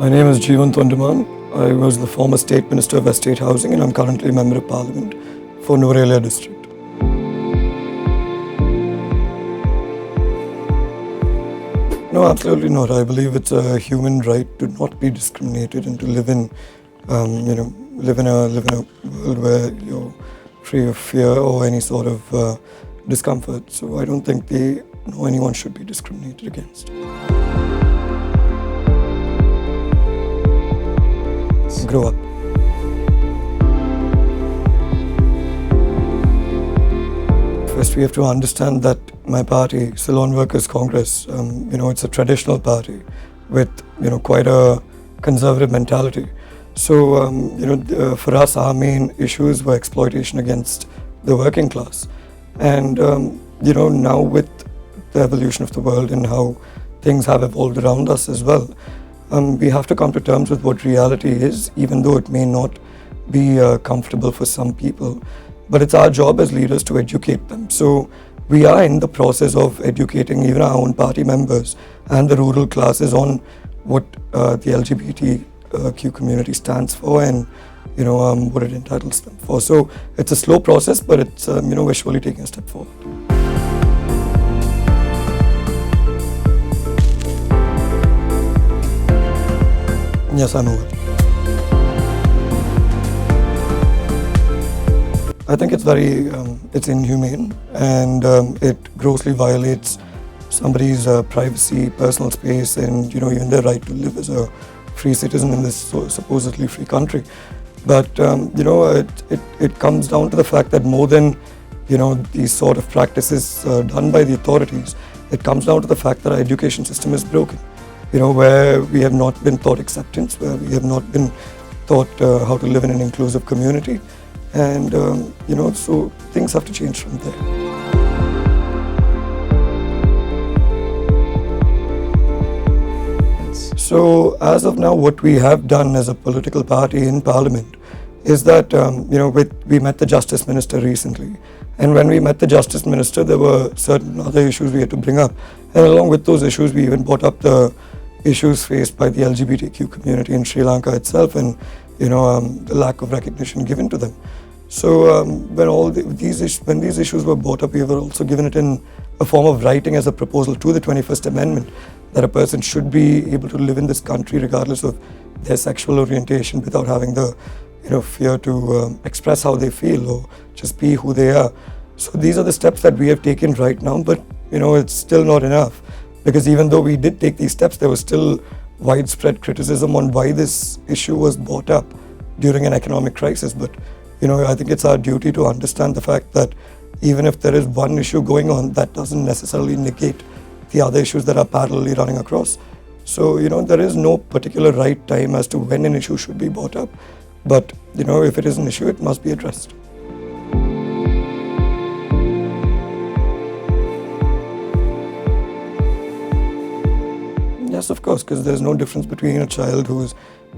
My name is Jeevan Tondaman. I was the former State Minister of Estate Housing and I'm currently a Member of Parliament for Nuwara District. No, absolutely not. I believe it's a human right to not be discriminated and to live in a world where you're free of fear or any sort of discomfort. So I don't think anyone should be discriminated against. Grow up. First, we have to understand that my party, Ceylon Workers Congress, it's a traditional party with quite a conservative mentality. So for us, our main issues were exploitation against the working class, and now with the evolution of the world and how things have evolved around us as well. We have to come to terms with what reality is, even though it may not be comfortable for some people. But it's our job as leaders to educate them. So we are in the process of educating even our own party members and the rural classes on what the LGBTQ community stands for and what it entitles them for. So it's a slow process, but it's we're surely taking a step forward. Yes, I'm aware. I think it's it's inhumane, and it grossly violates somebody's privacy, personal space, and even their right to live as a free citizen in this supposedly free country. But it comes down to the fact that more than these sort of practices done by the authorities, it comes down to the fact that our education system is broken. Where we have not been taught acceptance, where we have not been taught how to live in an inclusive community. And, so things have to change from there. So as of now, what we have done as a political party in Parliament is that, we met the Justice Minister recently. And when we met the Justice Minister, there were certain other issues we had to bring up. And along with those issues, we even brought up the issues faced by the LGBTQ community in Sri Lanka itself and the lack of recognition given to them. So when these issues were brought up, we were also given it in a form of writing as a proposal to the 21st Amendment that a person should be able to live in this country regardless of their sexual orientation without having the fear to express how they feel or just be who they are. So these are the steps that we have taken right now, but it's still not enough. Because even though we did take these steps, there was still widespread criticism on why this issue was brought up during an economic crisis. But, I think it's our duty to understand the fact that even if there is one issue going on, that doesn't necessarily negate the other issues that are parallelly running across. So, there is no particular right time as to when an issue should be brought up. But, if it is an issue, it must be addressed. Yes, of course, because there's no difference between a child who is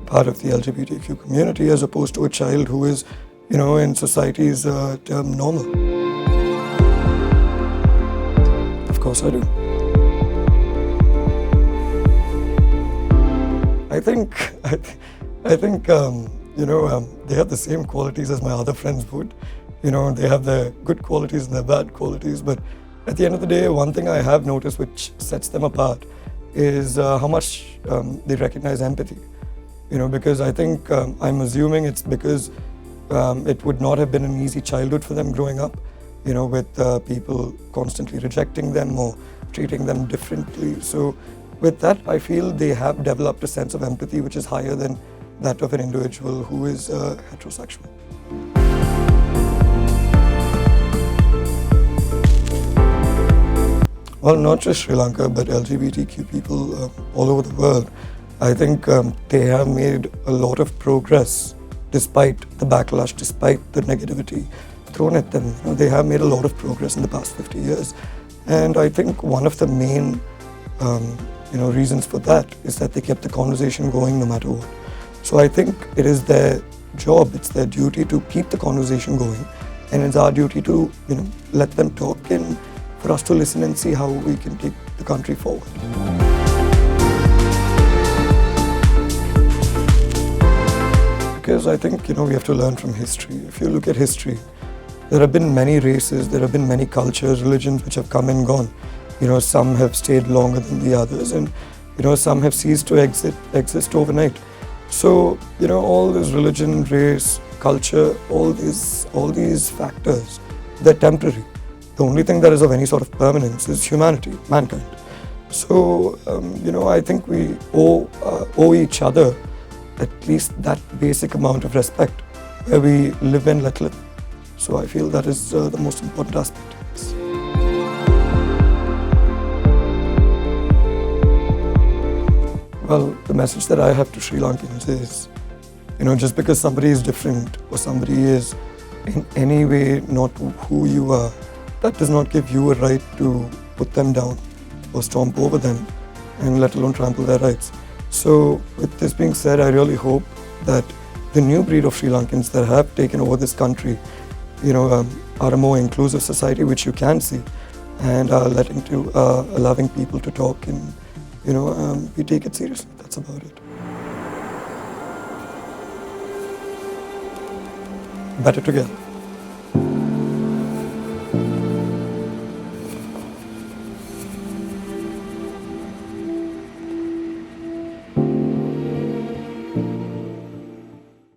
part of the LGBTQ community as opposed to a child who is, in society's term normal. Of course I do. I think they have the same qualities as my other friends would. They have their good qualities and their bad qualities, but at the end of the day, one thing I have noticed which sets them apart is how much they recognize empathy. Because I think I'm assuming it's because it would not have been an easy childhood for them growing up, with people constantly rejecting them or treating them differently. So with that, I feel they have developed a sense of empathy which is higher than that of an individual who is heterosexual. Well, not just Sri Lanka, but LGBTQ people all over the world. I think they have made a lot of progress despite the backlash, despite the negativity thrown at them. They have made a lot of progress in the past 50 years. And I think one of the main reasons for that is that they kept the conversation going no matter what. So I think it is their job, it's their duty to keep the conversation going. And it's our duty to let them talk and for us to listen and see how we can take the country forward. because I think, we have to learn from history. If you look at history, there have been many races, there have been many cultures, religions which have come and gone. Some have stayed longer than the others, and some have ceased to exist overnight. So, all this religion, race, culture, all these factors, they're temporary. The only thing that is of any sort of permanence is humanity, mankind. So, I think we owe each other at least that basic amount of respect, where we live and let live. So I feel that is the most important aspect of this. Well, the message that I have to Sri Lankans is, just because somebody is different or somebody is in any way not who you are, that does not give you a right to put them down or stomp over them, and let alone trample their rights. So with this being said, I really hope that the new breed of Sri Lankans that have taken over this country, are a more inclusive society, which you can see, and are allowing people to talk, and we take it seriously. That's about it. Better together.